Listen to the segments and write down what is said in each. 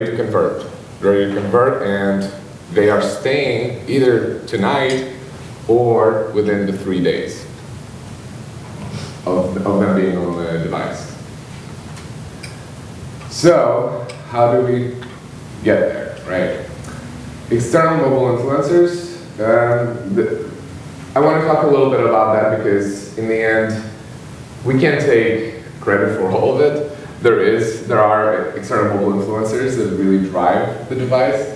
to convert, and they are staying either tonight or within the 3 days of them being on the device. So, how do we get there, right? External mobile influencers, I want to talk a little bit about that because in the end, we can't take credit for all of it. There are external mobile influencers that really drive the device.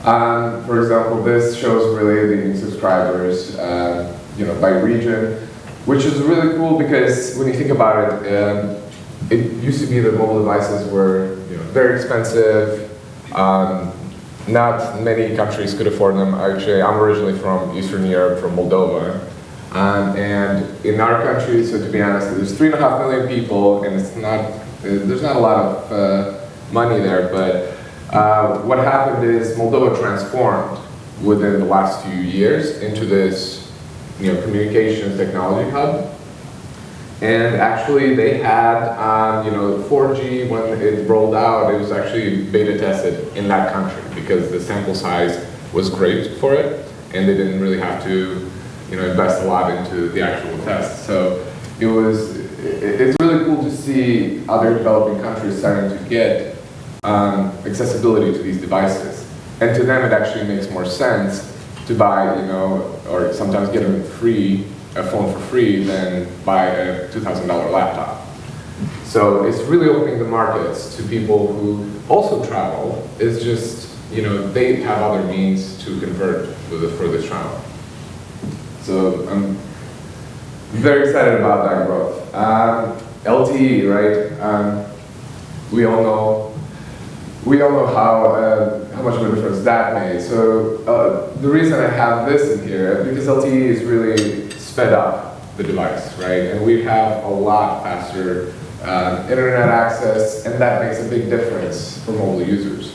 For example, this shows relating subscribers, by region, which is really cool because when you think about it, it used to be that mobile devices were very expensive. Not many countries could afford them. Actually, I'm originally from Eastern Europe, from Moldova. And in our country, so to be honest, there's 3.5 million people, and there's not a lot of money there, but what happened is Moldova transformed within the last few years into this communications technology hub. And actually they had 4G when it rolled out, it was actually beta tested in that country because the sample size was great for it, and they didn't really have to invest a lot into the actual test. So it's really cool to see other developing countries starting to get accessibility to these devices. And to them it actually makes more sense to buy, or sometimes get a phone for free than buy a $2,000 laptop. So it's really opening the markets to people who also travel. It's just, they have other means to convert for this travel. So I'm very excited about that growth. LTE, right? We all know how much of a difference that made. So the reason I have this in here is because LTE is really sped up the device, right? And we have a lot faster internet access, and that makes a big difference for mobile users.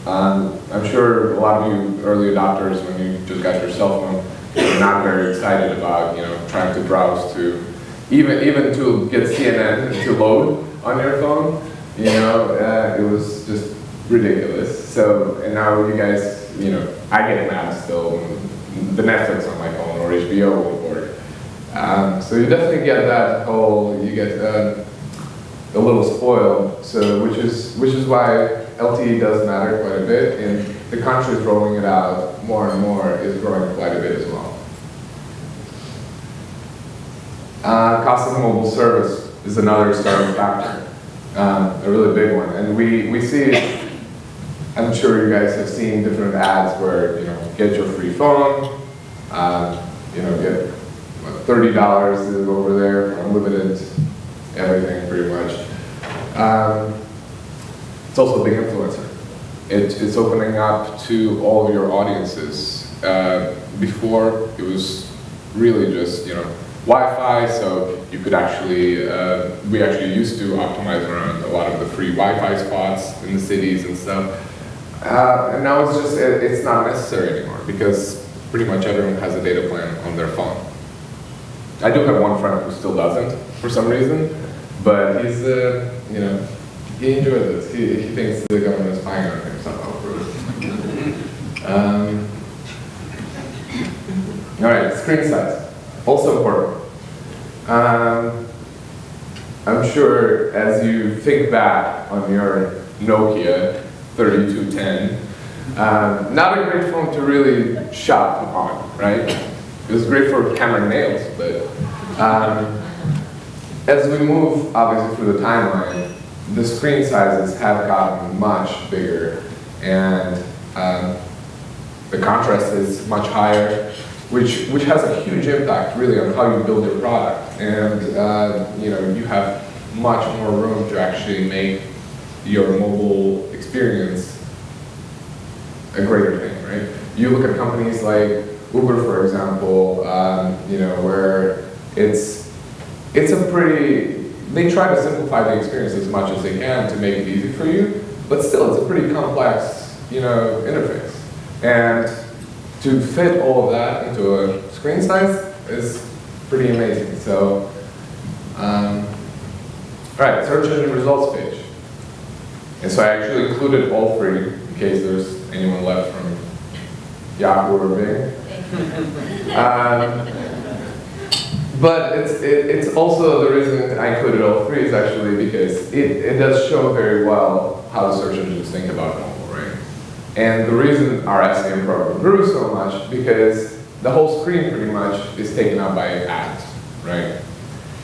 I'm sure a lot of you early adopters, when you just got your cell phone, you're not very excited about trying to browse to even to get CNN to load on your phone. It was just ridiculous. So, and now you guys, I get mad still when the Netflix on my phone or HBO will work. So you definitely get that whole, you get a little spoiled. So which is why LTE does matter quite a bit, and the countries rolling it out more and more is growing quite a bit as well. Cost of mobile service is another starting factor. A really big one, and we see it. I'm sure you guys have seen different ads where get your free phone, get $30 is over there, unlimited everything pretty much. It's also a big influencer. It's opening up to all of your audiences. Before it was really just Wi-Fi, so you could actually, we actually used to optimize around a lot of the free Wi-Fi spots in the cities and stuff. And now it's not necessary anymore because pretty much everyone has a data plan on their phone. I do have one friend who still doesn't for some reason, but he's, he enjoys it. He thinks the government is spying on him somehow. All right, screen size. Also important. I'm sure as you think back on your Nokia 3210, not a great phone to really shop on, right? It was great for hammering nails, but as we move obviously through the timeline, the screen sizes have gotten much bigger, and the contrast is much higher, which has a huge impact really on how you build your product. And you have much more room to actually make your mobile experience a greater thing, right? You look at companies like Uber, for example, where they try to simplify the experience as much as they can to make it easy for you, but still it's a pretty complex, interface. And to fit all of that into a screen size is pretty amazing. So, all right, search engine results page. And so I actually included all three in case there's anyone left from Yahoo or Bing. But it's also the reason I included all three is actually because it does show very well how the search engines think about mobile, right? And the reason our SEM program grew so much because the whole screen pretty much is taken up by ads, right?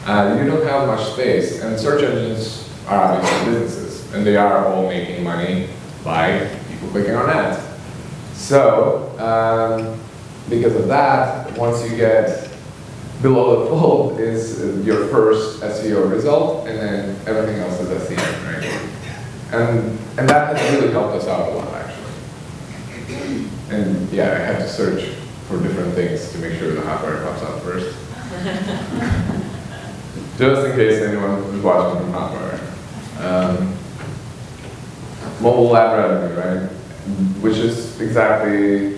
You don't have much space, and search engines are obviously businesses, and they are all making money by people clicking on ads. So, because of that, once you get below the fold is your first SEO result, and then everything else is SEM, right? And that has really helped us out a lot, actually. And yeah, I have to search for different things to make sure the hotwire pops up first. Just in case anyone who's watching from hotwire. Mobile ad revenue, right? Which is exactly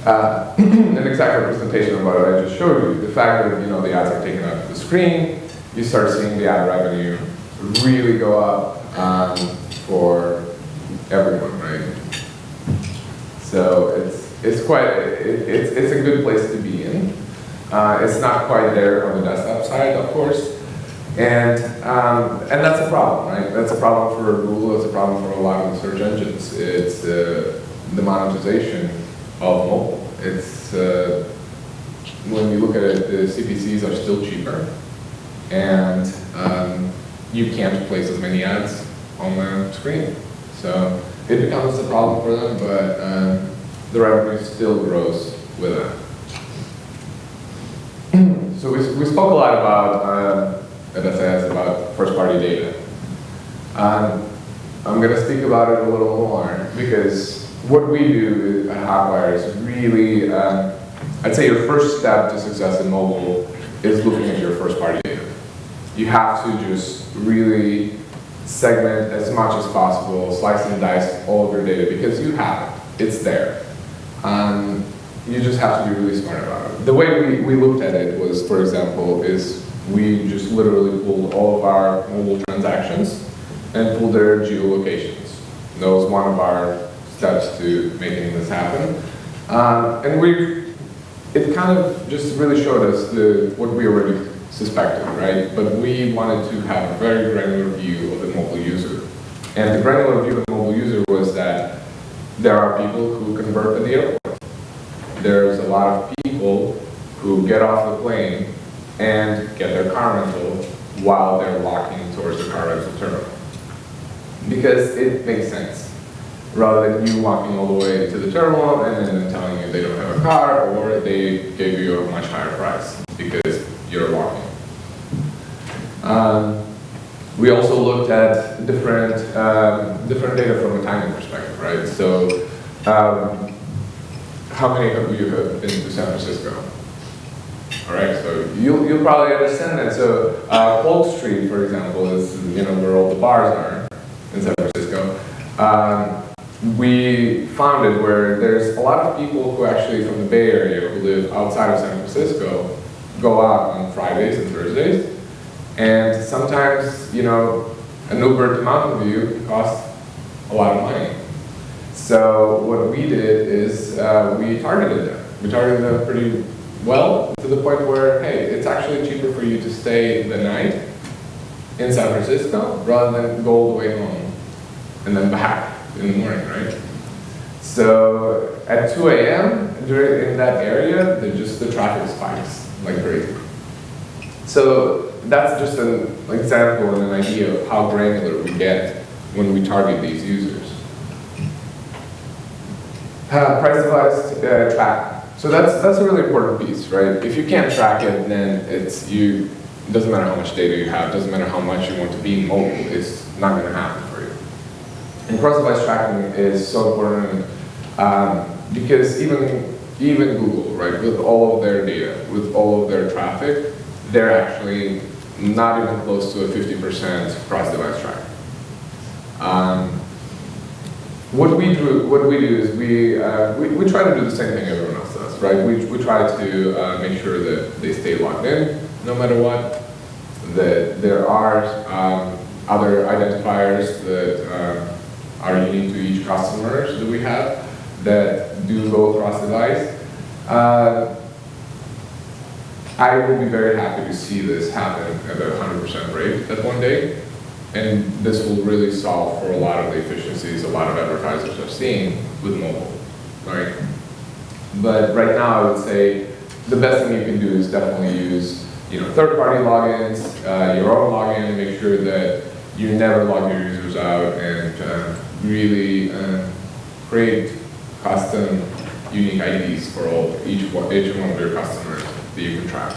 an exact representation of what I just showed you. The fact that the ads are taken up the screen, you start seeing the ad revenue really go up for everyone, right? So it's quite it's a good place to be in. It's not quite there on the desktop side, of course, and that's a problem, right? That's a problem for Google. It's a problem for a lot of the search engines. It's the monetization of mobile. It's when you look at it, the CPCs are still cheaper, and you can't place as many ads on the screen. So it becomes a problem for them, but the revenue still grows with it. So we spoke a lot about at SAS about first-party data. I'm going to speak about it a little more because what we do at Hotwire is really, I'd say your first step to success in mobile is looking at your first-party data. You have to just really segment as much as possible, slice and dice all of your data because you have it. It's there. You just have to be really smart about it. The way we looked at it was, for example, is we just literally pulled all of our mobile transactions and pulled their geolocations. That was one of our steps to making this happen. And it kind of just really showed us what we already suspected, right? But we wanted to have a very granular view of the mobile user. And the granular view of the mobile user was that there are people who convert at the airport. There's a lot of people who get off the plane and get their car rental while they're walking towards the car rental terminal. Because it makes sense. Rather than you walking all the way to the terminal and then telling you they don't have a car, or they gave you a much higher price because you're walking. We also looked at different data from a timing perspective, right? So, how many of you have been to San Francisco? All right, so you'll probably understand that. So, Polk Street, for example, is where all the bars are in San Francisco. We found it where there's a lot of people who actually from the Bay Area who live outside of San Francisco go out on Fridays and Thursdays, and sometimes an Uber to Mountain View costs a lot of money. So what we did is we targeted them. We targeted them pretty well to the point where, hey, it's actually cheaper for you to stay the night in San Francisco rather than go all the way home and then back in the morning, right? So at 2 a.m. in that area, the traffic spikes like crazy. So that's just an example and an idea of how granular we get when we target these users. Price device tracking. So that's a really important piece, right? If you can't track it, then it doesn't matter how much data you have, doesn't matter how much you want to be mobile, it's not going to happen for you. And cross-device tracking is so important because even Google, right, with all of their data, with all of their traffic, they're actually not even close to a 50% cross-device tracking. What we do is we try to do the same thing everyone else does, right? We try to make sure that they stay logged in no matter what. That there are other identifiers that are unique to each customer that we have that do go across device. I will be very happy to see this happen at a 100% rate at one day. And this will really solve for a lot of the efficiencies a lot of advertisers are seeing with mobile, right? But right now, I would say the best thing you can do is definitely use, third-party logins, your own login, make sure that you never log your users out, and really create custom unique IDs for each one of your customers that you can track.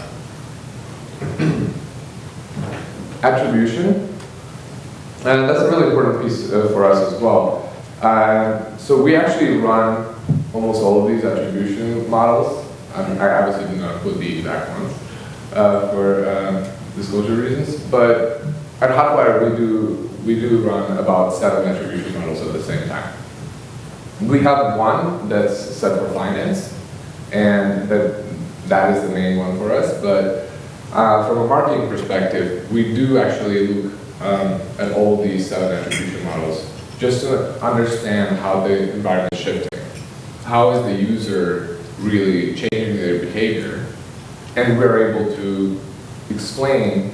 Attribution. And that's a really important piece for us as well. So we actually run almost all of these attribution models. I obviously did not put the exact ones for disclosure reasons, but at Hotwire we do run about 7 attribution models at the same time. We have one that's set for finance, and that is the main one for us. But from a marketing perspective, we do actually look at all these 7 attribution models just to understand how the environment is shifting. How is the user really changing their behavior? And we're able to explain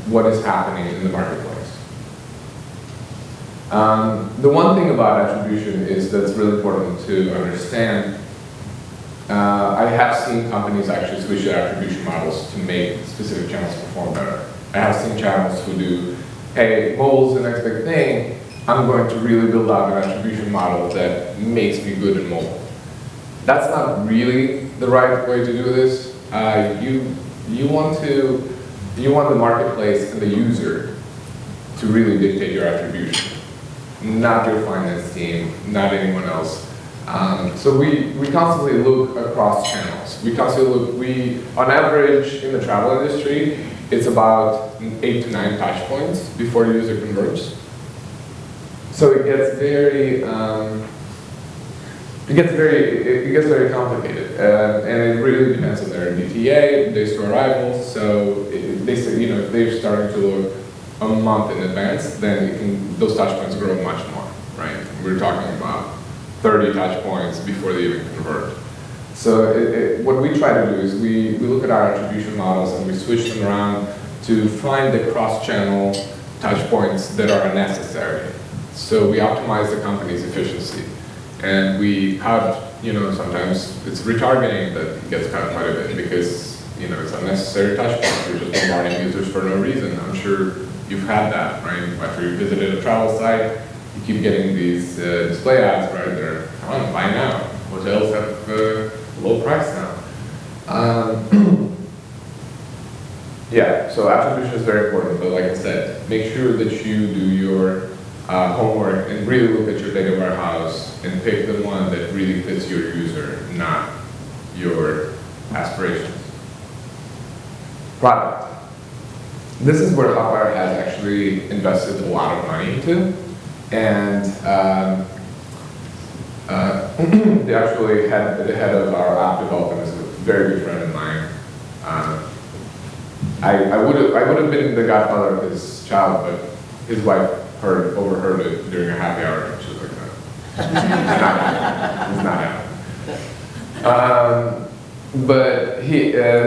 what is happening in the marketplace. The one thing about attribution is that's really important to understand. I have seen companies actually switch their attribution models to make specific channels perform better. I have seen channels who do, hey, mobile's the next big thing, I'm going to really build out an attribution model that makes me good in mobile. That's not really the right way to do this. You want the marketplace and the user to really dictate your attribution, not your finance team, not anyone else. So we constantly look across channels. We constantly look, on average in the travel industry, it's about 8 to 9 touch points before the user converts. So it gets very complicated, and it really depends on their DTA, days to arrival. So if they're starting to look a month in advance, then those touch points grow much more, right? We're talking about 30 touch points before they even convert. So what we try to do is we look at our attribution models and we switch them around to find the cross-channel touch points that are necessary. So we optimize the company's efficiency. And we cut, sometimes it's retargeting that gets cut quite a bit because, it's unnecessary touch points. We're just bombarding users for no reason. I'm sure you've had that, right? After you visited a travel site, you keep getting these display ads, right? They're, come on, buy now. Hotels have low price now. Yeah, so attribution is very important, but like I said, make sure that you do your homework and really look at your data warehouse and pick the one that really fits your user, not your aspirations. Product. This is where Hotwire has actually invested a lot of money into, and the head of our app development is a very good friend of mine. I would have been the godfather of his child, but his wife overheard it during a happy hour, and she was like, no, it's not happening. But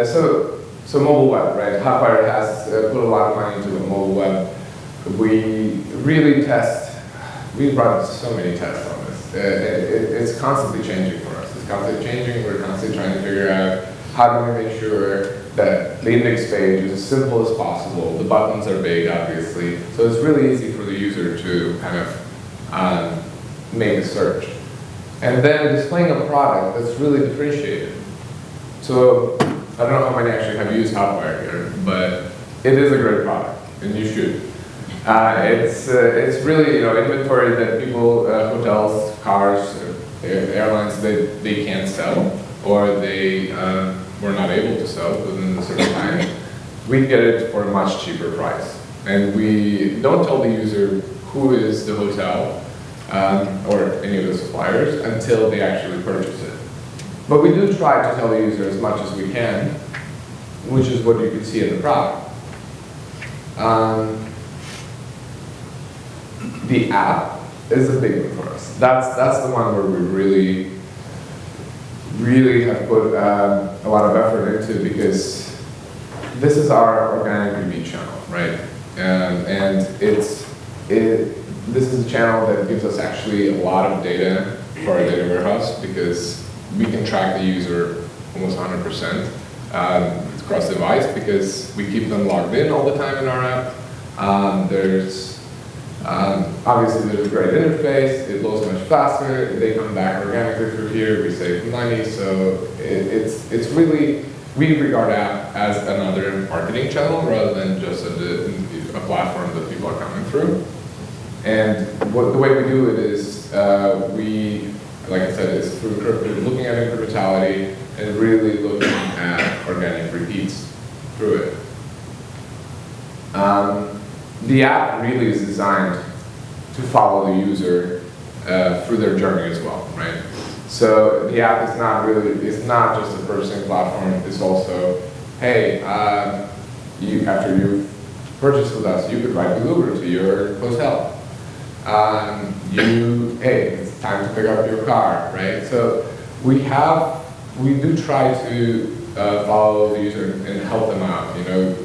so mobile web, right? Hotwire has put a lot of money into the mobile web. We really we run so many tests on this. It's constantly changing for us. It's constantly changing. We're constantly trying to figure out how do we make sure that the index page is as simple as possible. The buttons are big, obviously, so it's really easy for the user to kind of make a search. And then displaying a product that's really differentiated. So I don't know how many actually have used Hotwire here, but it is a great product, and you should. It's really inventory that people, hotels, cars, airlines, they can't sell, or they were not able to sell within a certain time. We get it for a much cheaper price, and we don't tell the user who is the hotel or any of the suppliers until they actually purchase it. But we do try to tell the user as much as we can, which is what you can see in the product. The app is a big one for us. That's the one where we really have put a lot of effort into, because this is our organic review channel, right? And this is a channel that gives us actually a lot of data for our data warehouse, because we can track the user almost 100% across device, because we keep them logged in all the time in our app. Obviously there's a great interface, it loads much faster, they come back organically through here, we save money, so it's really, we regard app as another marketing channel rather than just a platform that people are coming through. And the way we do it is, like I said, is through looking at incrementality and really looking at organic repeats through it. The app really is designed to follow the user through their journey as well, right? So the app is not really, it's not just a purchasing platform, it's also, hey, after you've purchased with us, you could ride the Uber to your hotel. Hey, it's time to pick up your car, right? So we do try to follow the user and help them out, you know.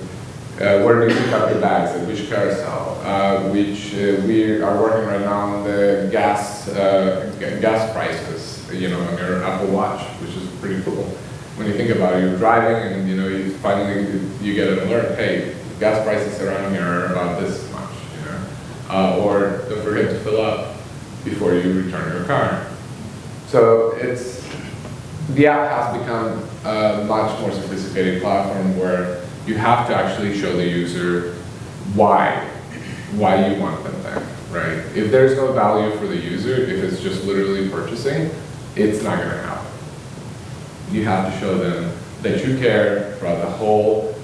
Where do you pick up your bags, at which carousel? We are working right now on the gas prices, you know, on your Apple Watch, which is pretty cool. When you think about it, you're driving and, you know, you finally get an alert, hey, gas prices around here are about this much, you know. Or don't forget to fill up before you return your car. So the app has become a much more sophisticated platform where you have to actually show the user why you want them there, right? If there's no value for the user, if it's just literally purchasing, it's not going to happen. You have to show them that you care throughout the whole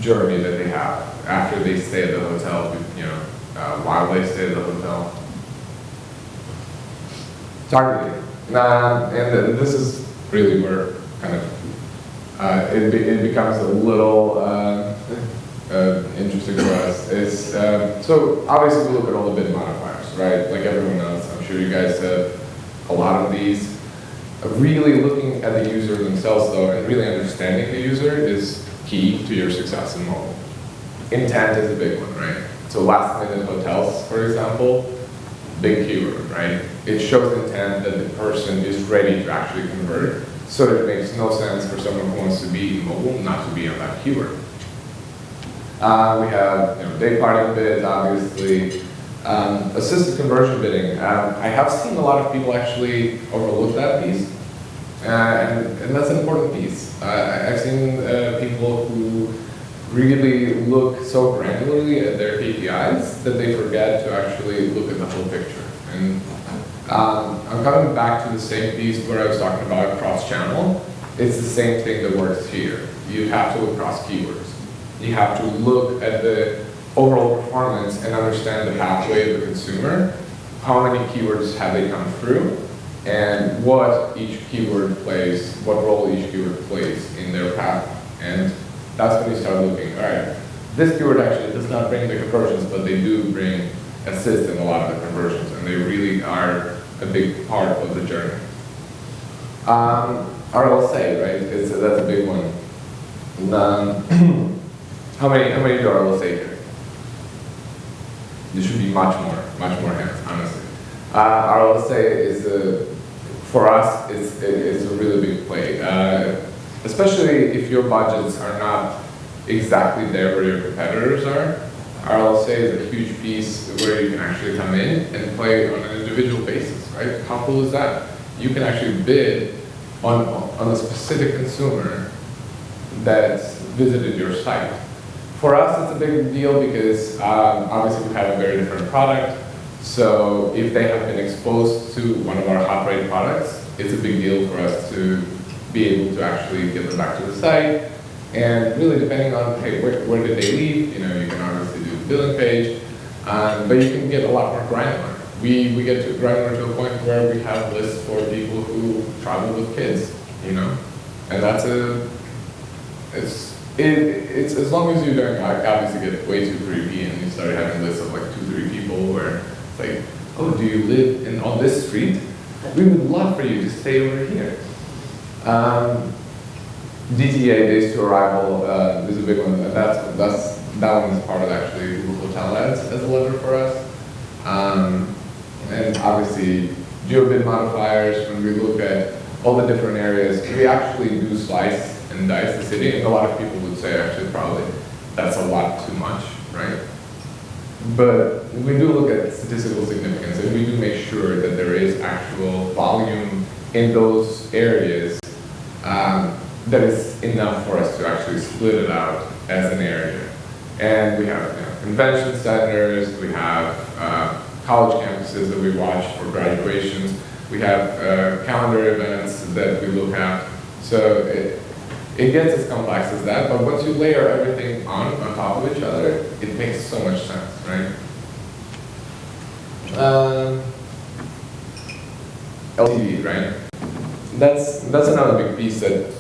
journey that they have after they stay at the hotel, you know, while they stay at the hotel. Targeting. And this is really where kind of it becomes a little interesting for us. So obviously we look at all the bid modifiers, right? Like everyone else, I'm sure you guys have a lot of these. Really looking at the user themselves though, and really understanding the user is key to your success in mobile. Intent is a big one, right? So last minute hotels, for example, big keyword, right? It shows intent that the person is ready to actually convert. So it makes no sense for someone who wants to be mobile not to be on that keyword. We have, you know, day parting bids, obviously. Assisted conversion bidding. I have seen a lot of people actually overlook that piece, and that's an important piece. I've seen people who really look so granularly at their KPIs that they forget to actually look at the whole picture. And I'm coming back to the same piece where I was talking about cross-channel. It's the same thing that works here. You have to look across keywords. You have to look at the overall performance and understand the pathway of the consumer. How many keywords have they come through, and what each keyword plays, what role each keyword plays in their path. And that's when you start looking, all right, this keyword actually does not bring the conversions, but they do bring assist in a lot of the conversions, and they really are a big part of the journey. RLSA, right? That's a big one. How many do RLSA here? There should be much more hands, honestly. RLSA is for us, it's a really big play, especially if your budgets are not exactly there where your competitors are. RLSA is a huge piece where you can actually come in and play on an individual basis, right? How cool is that? You can actually bid on a specific consumer that's visited your site. For us, it's a big deal because obviously we have a very different product. So if they have been exposed to one of our hot rate products, it's a big deal for us to be able to actually get them back to the site. And really depending on, hey, where did they leave? You know, you can obviously do the billing page, but you can get a lot more granular. We get to granular to a point where we have lists for people who travel with kids, you know, and that's it's as long as you don't obviously get way too creepy and you start having lists of like 200, 3 people where it's like, oh, do you live on this street? We would love for you to stay over here. DTA, days to arrival, is a big one. That one is part of actually Google Hotel Ads as a lever for us. And obviously, geo-bid modifiers, when we look at all the different areas, we actually do slice and dice the city, and a lot of people would say actually probably that's a lot too much, right? But we do look at statistical significance, and we do make sure that there is actual volume in those areas that is enough for us to actually split it out as an area. And we have convention centers, we have college campuses that we watch for graduations, we have calendar events that we look at. So it gets as complex as that, but once you layer everything on top of each other, it makes so much sense, right? LTV, right? That's another big piece that,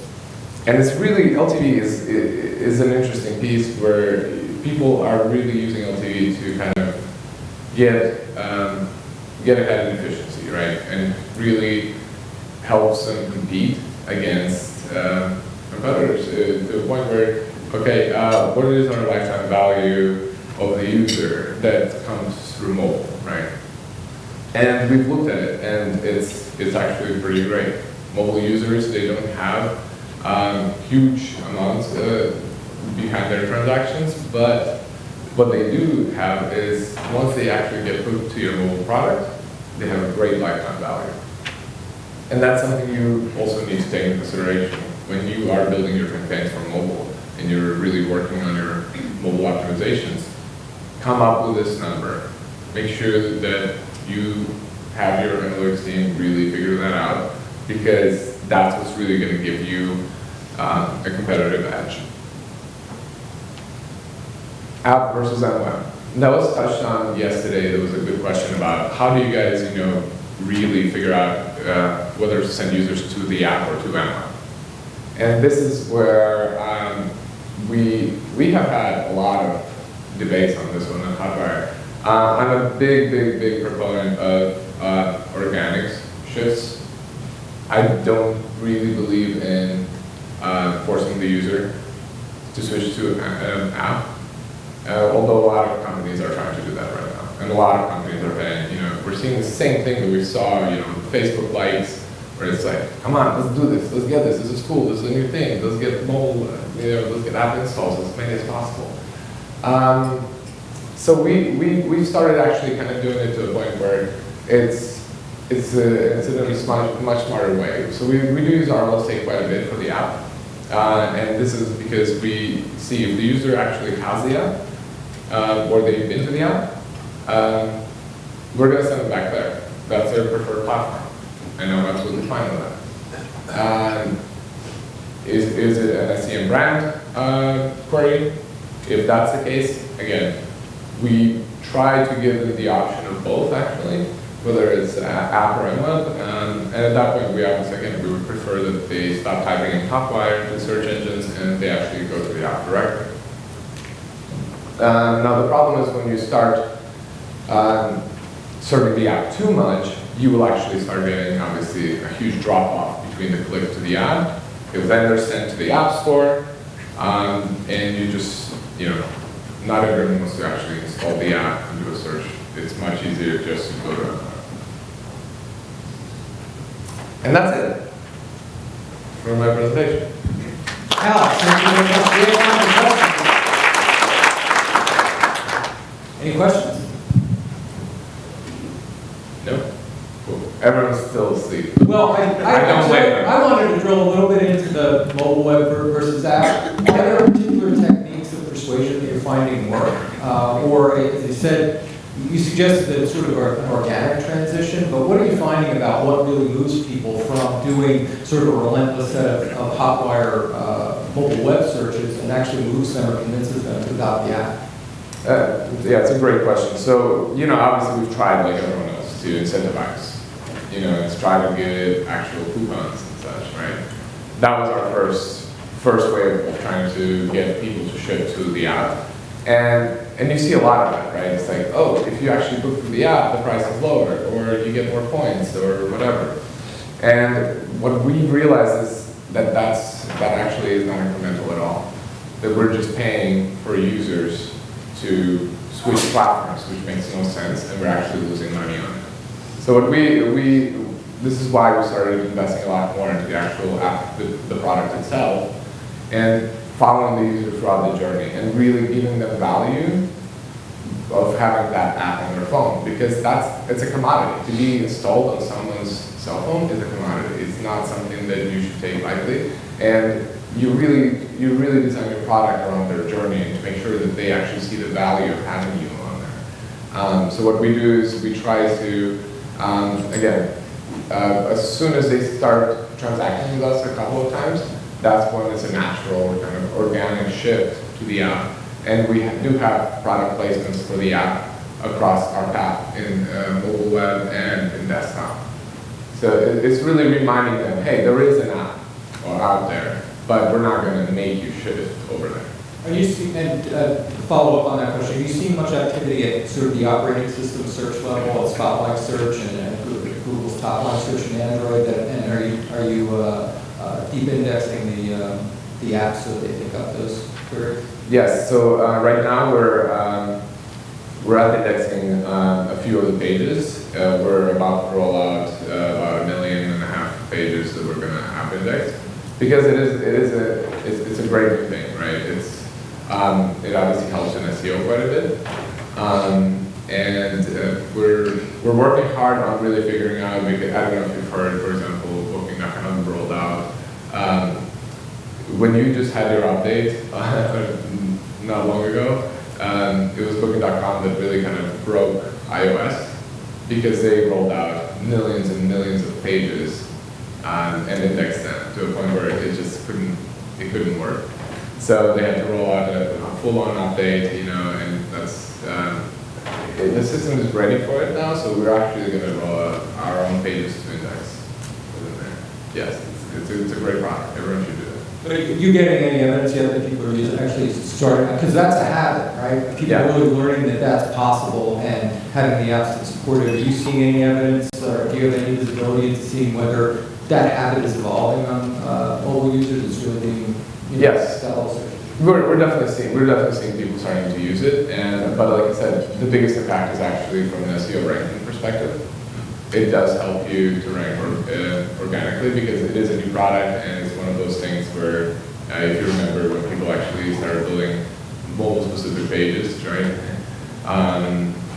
and it's really, LTV is an interesting piece where people are really using LTV to kind of get ahead in efficiency, right? And really helps them compete against competitors to the point where, okay, what is our lifetime value of the user that comes through mobile, right? And we've looked at it, and it's actually pretty great. Mobile users, they don't have huge amounts behind their transactions, but what they do have is once they actually get hooked to your mobile product, they have a great lifetime value. And that's something you also need to take into consideration when you are building your campaigns for mobile and you're really working on your mobile optimizations. Come up with this number. Make sure that you have your analytics team really figure that out, because that's what's really going to give you a competitive edge. App versus MWeb. That was touched on yesterday. There was a good question about how do you guys, really figure out whether to send users to the app or to MWeb. And this is where we have had a lot of debates on this one on Hotwire. I'm a big proponent of organic shifts. I don't really believe in forcing the user to switch to an app. Although a lot of companies are trying to do that right now. And a lot of companies are saying, we're seeing the same thing that we saw, Facebook likes, where it's like, come on, let's do this, let's get this is cool, this is a new thing, let's get mobile, let's get app installs as many as possible. So we started actually kind of doing it to a point where it's in a much smarter way. So we do use RLS take quite a bit for the app. And this is because we see if the user actually has the app, or they've been to the app, we're going to send them back there. That's their preferred platform. And I'm absolutely fine with that. Is it an SEM brand query? If that's the case, again, we try to give them the option of both, actually, whether it's app or MWeb. And at that point, we would prefer that they stop typing in Hotwire into search engines and they actually go to the app directly. Now, the problem is when you start serving the app too much, you will actually start getting, obviously, a huge drop-off between the click to the ad. Because then they're sent to the App Store, and you just, not everyone wants to actually install the app and do a search. It's much easier just to go to it. And that's it for my presentation. Alex, thank you very much. We have time for questions. Any questions? No? Cool. Everyone's still asleep. Well, I wanted to drill a little bit into the mobile web versus app. Are there particular techniques of persuasion that you're finding work? Or, as you said, you suggested that it's sort of an organic transition, but what are you finding about what really moves people from doing sort of a relentless set of Hotwire mobile web searches and actually moves them or convinces them to adopt the app? Yeah, it's a great question. So, obviously we've tried, like everyone else, to incentivize. It's try to get actual coupons and such, right? That was our first way of trying to get people to shift to the app. And And you see a lot of that, right? It's like, oh, if you actually book through the app, the price is lower, or you get more points, or whatever. And what we've realized is that that actually is not incremental at all. That we're just paying for users to switch platforms, which makes no sense, and we're actually losing money on it. So what this is why we started investing a lot more into the actual app, the product itself, and following the user throughout the journey, and really giving them value of having that app on their phone, because it's a commodity. To be installed on someone's cell phone is a commodity. It's not something that you should take lightly, and you really design your product around their journey to make sure that they actually see the value of having you on there. So what we do is we try to, again, as soon as they start transacting with us a couple of times, that's when it's a natural kind of organic shift to the app. And we do have product placements for the app across our path in mobile web and in desktop. So it's really reminding them, hey, there is an app out there, but we're not going to make you shift over there. Are you seeing, and follow up on that question, are you seeing much activity at sort of the operating system search level, at Spotlight search and Google's top line search in Android? And are you deep indexing the apps so that they pick up those queries? Yes. So right now we're out indexing a few of the pages. We're about to roll out about 1.5 million pages that we're going to app index, because it's a great new thing, right? It obviously helps in SEO quite a bit, and we're working hard on really figuring out. I don't know if you've heard, for example, Booking.com rolled out. When you just had your update not long ago, it was Booking.com that really kind of broke iOS, because they rolled out millions and millions of pages and indexed them to a point where it just couldn't work. So they had to roll out a full-on update, and that's the system is ready for it now. So we're actually going to roll out our own pages to index within there. Yes, it's a great product. Everyone should do it. But are you getting any evidence yet that people are actually starting? Because that's a habit, right? People are really learning that that's possible and having the apps that support it. Are you seeing any evidence, or do you have any visibility into seeing whether that habit is evolving on mobile users? It's really being yes. developed? We're definitely seeing people starting to use it, but like I said, the biggest impact is actually from an SEO ranking perspective. It does help you to rank organically, because it is a new product, and it's one of those things where, if you remember when people actually started building mobile-specific pages, right,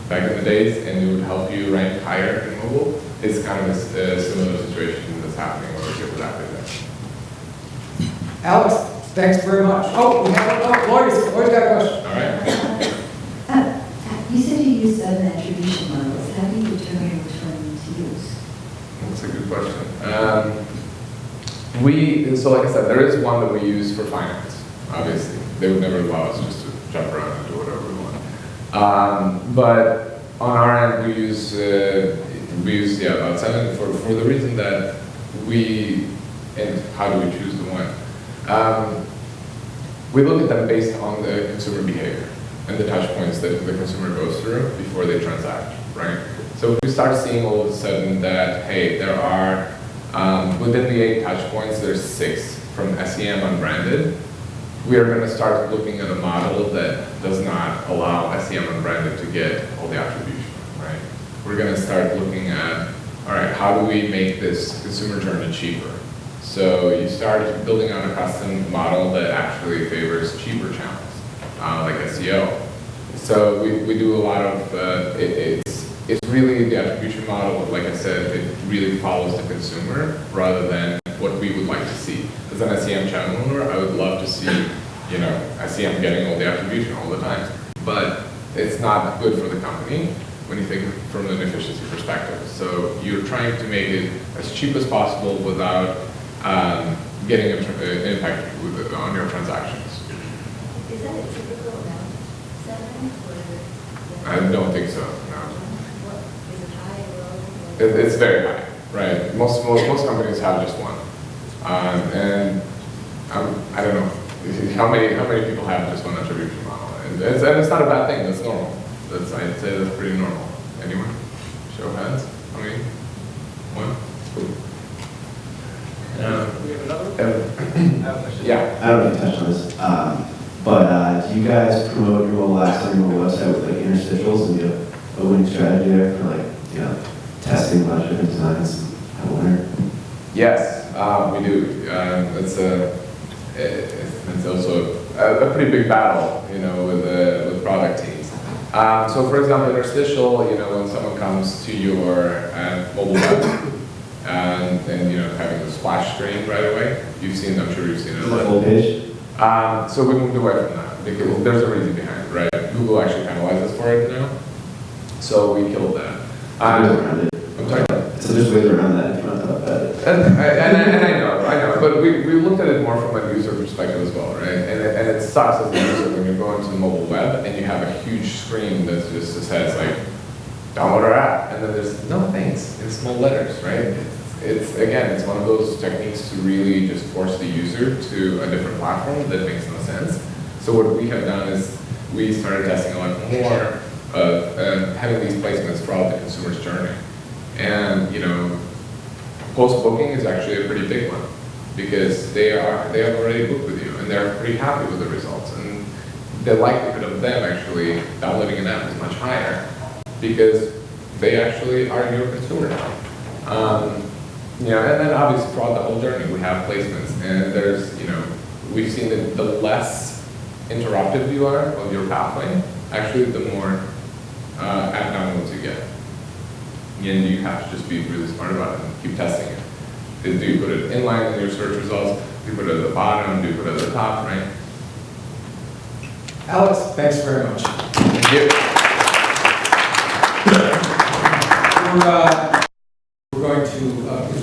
back in the days, and it would help you rank higher in mobile, it's kind of a similar situation that's happening over here with App Index. Alex, thanks very much. Lori's got a question. All right. You said you use 7 attribution models. How do you determine which one to use? That's a good question. So like I said, there is one that we use for finance. Obviously, they would never allow us just to jump around and do whatever we want. But on our end, we use about 7 for the reason that and how do we choose the one? We look at them based on the consumer behavior and the touch points that the consumer goes through before they transact, right? So if we start seeing all of a sudden that, hey, there are, within the 8 touch points, there's 6 from SEM unbranded, we are going to start looking at a model that does not allow SEM unbranded to get all the attribution, right? We're going to start looking at, all right, how do we make this consumer journey cheaper? So you start building out a custom model that actually favors cheaper channels. Like SEO. So we do a lot of, it's really the attribution model, like I said, it really follows the consumer rather than what we would like to see. As an SEM channel owner, I would love to see, SEM getting all the attribution all the time. But it's not good for the company when you think from an efficiency perspective. So you're trying to make it as cheap as possible without getting an impact on your transactions. Is that a typical amount? 7 or? I don't think so, no. What, is it high or low? It's very high, right? Most companies have just one. And I don't know, how many people have just one attribution model? And it's not a bad thing, that's normal. I'd say that's pretty normal. Anyone? Show of hands? How many? One? Cool. We have another? I have a question. Yeah. I don't know if you touched on this, but do you guys promote your mobile apps on your website with like interstitials, and you have a winning strategy there for like, you know, testing a bunch of different designs? I wonder. Yes, we do. It's also a pretty big battle, you know, with product teams. So for example, interstitial, you know, when someone comes to your mobile web and you know, having the splash screen right away, I'm sure you've seen it. The full page? So we moved away from that because there's a reason behind it, right? Google actually penalizes for it now. So we killed that. Around it. I'm sorry? So there's ways around that if you want to talk about it. And I know, but we looked at it more from a user perspective as well, right? And it sucks as a user when you're going to the mobile web and you have a huge screen that just says like, download our app, and then there's no thanks in small letters, right? It's one of those techniques to really just force the user to a different platform that makes no sense. So what we have done is we started testing a lot more of having these placements throughout the consumer's journey. And you know, post-booking is actually a pretty big one because they have already booked with you and they're pretty happy with the results. And the likelihood of them actually downloading an app is much higher because they actually are your consumer now. You know, and then obviously throughout the whole journey we have placements, and there's, you know, we've seen that the less interruptive you are of your pathway, actually the more app downloads you get. And you have to just be really smart about it and keep testing it. Do you put it inline in your search results? Do you put it at the bottom? Do you put it at the top, right? Alex, thanks very much. Thank you. We're going to